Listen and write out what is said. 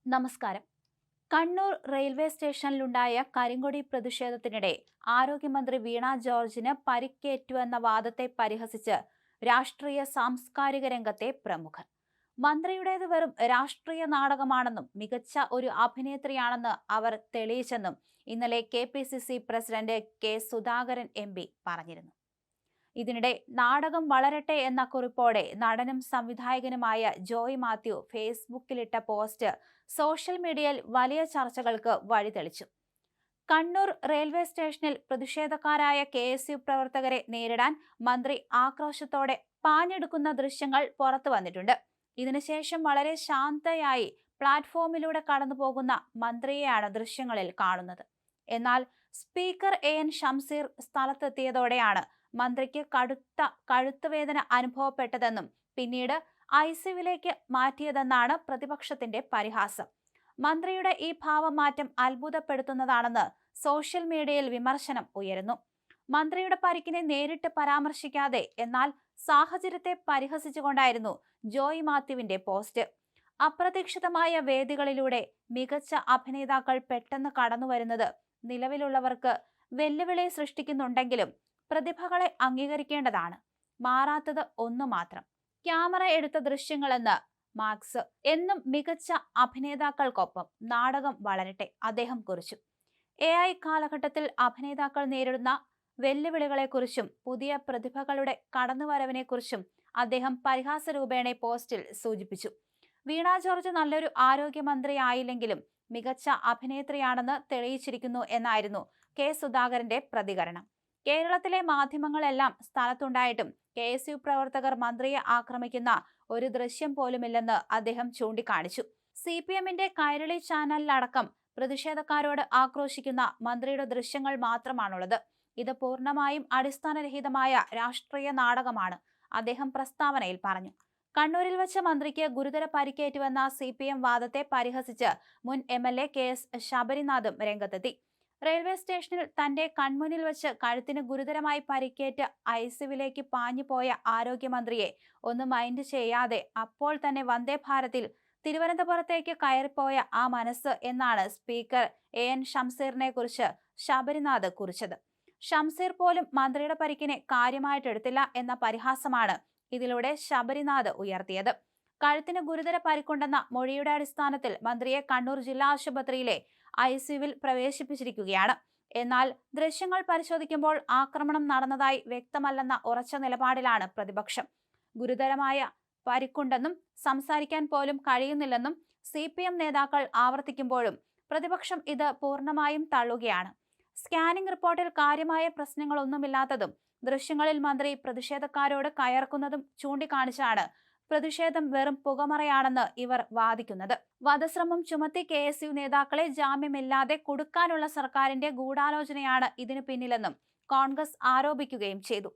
നമസ്കാരം. കണ്ണൂർ റെയിൽവേ സ്റ്റേഷനിലുണ്ടായ കരിങ്കൊടി പ്രതിഷേധത്തിനിടെ ആരോഗ്യമന്ത്രി വീണ ജോർജിന് പരിക്കേറ്റുവെന്ന വാദത്തെ പരിഹസിച്ച് രാഷ്ട്രീയ സാംസ്കാരിക രംഗത്തെ പ്രമുഖർ. മന്ത്രിയുടേത് വെറും രാഷ്ട്രീയ നാടകമാണെന്നും മികച്ച ഒരു അഭിനേത്രിയാണെന്ന് അവർ തെളിയിച്ചെന്നും ഇന്നലെ KPCC president K Sudhakaran MP പറഞ്ഞിരുന്നു. ഇതിനിടെ നാടകം വളരട്ടെ എന്ന കുറിപ്പോടെ നടനും സംവിധായകനുമായ ജോയ് മാത്യു ഫേസ്ബുക്കിലിട്ട പോസ്റ്റ് സോഷ്യൽ മീഡിയയിൽ വലിയ ചർച്ചകൾക്ക് വഴിതെളിച്ചു. കണ്ണൂർ റെയിൽവേ സ്റ്റേഷനിൽ പ്രതിഷേധക്കാരായ KSU പ്രവർത്തകരെ നേരിടാൻ മന്ത്രി ആക്രോശത്തോടെ പാഞ്ഞെടുക്കുന്ന ദൃശ്യങ്ങൾ പുറത്തു വന്നിട്ടുണ്ട്. ഇതിനുശേഷം വളരെ ശാന്തയായി പ്ലാറ്റ്ഫോമിലൂടെ കടന്നുപോകുന്ന മന്ത്രിയെയാണ് ദൃശ്യങ്ങളിൽ കാണുന്നത്. എന്നാൽ സ്പീക്കർ AN ഷംസീർ സ്ഥലത്തെത്തിയതോടെയാണ് മന്ത്രിക്ക് കടുത്ത കഴുത്തുവേദന അനുഭവപ്പെട്ടതെന്നും പിന്നീട് ICUവിലേക്ക് മാറ്റിയതെന്നാണ് പ്രതിപക്ഷത്തിന്റെ പരിഹാസം. മന്ത്രിയുടെ ഈ ഭാവമാറ്റം അത്ഭുതപ്പെടുത്തുന്നതാണെന്ന് സോഷ്യൽ മീഡിയയിൽ വിമർശനം ഉയരുന്നു. മന്ത്രിയുടെ പരിക്കിനെ നേരിട്ട് പരാമർശിക്കാതെ എന്നാൽ സാഹചര്യത്തെ പരിഹസിച്ചുകൊണ്ടായിരുന്നു ജോയ് മാത്യുവിന്റെ പോസ്റ്റ്. അപ്രതീക്ഷിതമായ വേദികളിലൂടെ മികച്ച അഭിനേതാക്കൾ പെട്ടെന്ന് കടന്നുവരുന്നത് നിലവിലുള്ളവർക്ക് വെല്ലുവിളി സൃഷ്ടിക്കുന്നുണ്ടെങ്കിലും പ്രതിഭകളെ അംഗീകരിക്കേണ്ടതാണ്. മാറാത്തത് ഒന്നു മാത്രം, ക്യാമറ എടുത്ത ദൃശ്യങ്ങളെന്ന് മാർക്സ്. എന്നും മികച്ച അഭിനേതാക്കൾക്കൊപ്പം നാടകം വളരട്ടെ, അദ്ദേഹം കുറിച്ചു. AI കാലഘട്ടത്തിൽ അഭിനേതാക്കൾ നേരിടുന്ന വെല്ലുവിളികളെക്കുറിച്ചും പുതിയ പ്രതിഭകളുടെ കടന്നുവരവിനെക്കുറിച്ചും അദ്ദേഹം പരിഹാസരൂപേണ പോസ്റ്റിൽ സൂചിപ്പിച്ചു. വീണ ജോർജ് നല്ലൊരു ആരോഗ്യമന്ത്രി ആയില്ലെങ്കിലും മികച്ച അഭിനേത്രിയാണെന്ന് തെളിയിച്ചിരിക്കുന്നു എന്നായിരുന്നു കെ സുധാകരന്റെ പ്രതികരണം. കേരളത്തിലെ മാധ്യമങ്ങളെല്ലാം സ്ഥലത്തുണ്ടായിട്ടും KSU പ്രവർത്തകർ മന്ത്രിയെ ആക്രമിക്കുന്ന ഒരു ദൃശ്യം പോലുമില്ലെന്ന് അദ്ദേഹം ചൂണ്ടിക്കാണിച്ചു. CPMന്റെ കൈരളി ചാനലിലടക്കം പ്രതിഷേധക്കാരോട് ആക്രോശിക്കുന്ന മന്ത്രിയുടെ ദൃശ്യങ്ങൾ മാത്രമാണുള്ളത്. ഇത് പൂർണ്ണമായും അടിസ്ഥാനരഹിതമായ രാഷ്ട്രീയ നാടകമാണ്, അദ്ദേഹം പ്രസ്താവനയിൽ പറഞ്ഞു. കണ്ണൂരിൽ വെച്ച് മന്ത്രിക്ക് ഗുരുതര പരിക്കേറ്റുവെന്ന CPM വാദത്തെ പരിഹസിച്ച് മുൻ MLA KS ശബരിനാഥും രംഗത്തെത്തി. റെയിൽവേ സ്റ്റേഷനിൽ തന്റെ കൺമുന്നിൽ വെച്ച് കഴുത്തിന് ഗുരുതരമായി പരിക്കേറ്റ് ICUവിലേക്ക് പാഞ്ഞുപോയ ആരോഗ്യമന്ത്രിയെ ഒന്ന് മൈൻഡ് ചെയ്യാതെ അപ്പോൾ തന്നെ വന്ദേ ഭാരതിൽ തിരുവനന്തപുരത്തേക്ക് കയറിപ്പോയ ആ മനസ്സ് എന്നാണ് സ്പീക്കർ AN ഷംസീറിനെ കുറിച്ച് ശബരിനാഥ് കുറിച്ചത്. ഷംസീർ പോലും മന്ത്രിയുടെ പരിക്കിനെ കാര്യമായിട്ടെടുത്തില്ല എന്ന പരിഹാസമാണ് ഇതിലൂടെ ശബരിനാഥ് ഉയർത്തിയത്. കഴുത്തിന് ഗുരുതര പരിക്കുണ്ടെന്ന മൊഴിയുടെ അടിസ്ഥാനത്തിൽ മന്ത്രിയെ കണ്ണൂർ ജില്ലാ ആശുപത്രിയിലെ ICUവിൽ പ്രവേശിപ്പിച്ചിരിക്കുകയാണ്. എന്നാൽ ദൃശ്യങ്ങൾ പരിശോധിക്കുമ്പോൾ ആക്രമണം നടന്നതായി വ്യക്തമല്ലെന്ന ഉറച്ച നിലപാടിലാണ് പ്രതിപക്ഷം. ഗുരുതരമായ പരിക്കുണ്ടെന്നും സംസാരിക്കാൻ പോലും കഴിയുന്നില്ലെന്നും CPM നേതാക്കൾ ആവർത്തിക്കുമ്പോഴും പ്രതിപക്ഷം ഇത് പൂർണ്ണമായും തള്ളുകയാണ്. സ്കാനിംഗ് റിപ്പോർട്ടിൽ കാര്യമായ പ്രശ്നങ്ങളൊന്നുമില്ലാത്തതും ദൃശ്യങ്ങളിൽ മന്ത്രി പ്രതിഷേധക്കാരോട് കയർക്കുന്നതും ചൂണ്ടിക്കാണിച്ചാണ് പ്രതിഷേധം വെറും പുകമറയാണെന്ന് ഇവർ വാദിക്കുന്നത്. വധശ്രമം ചുമത്തി KSU നേതാക്കളെ ജാമ്യമില്ലാതെ കുടുക്കാനുള്ള സർക്കാരിന്റെ ഗൂഢാലോചനയാണ് ഇതിനു പിന്നിലെന്നും കോൺഗ്രസ് ആരോപിക്കുകയും ചെയ്തു.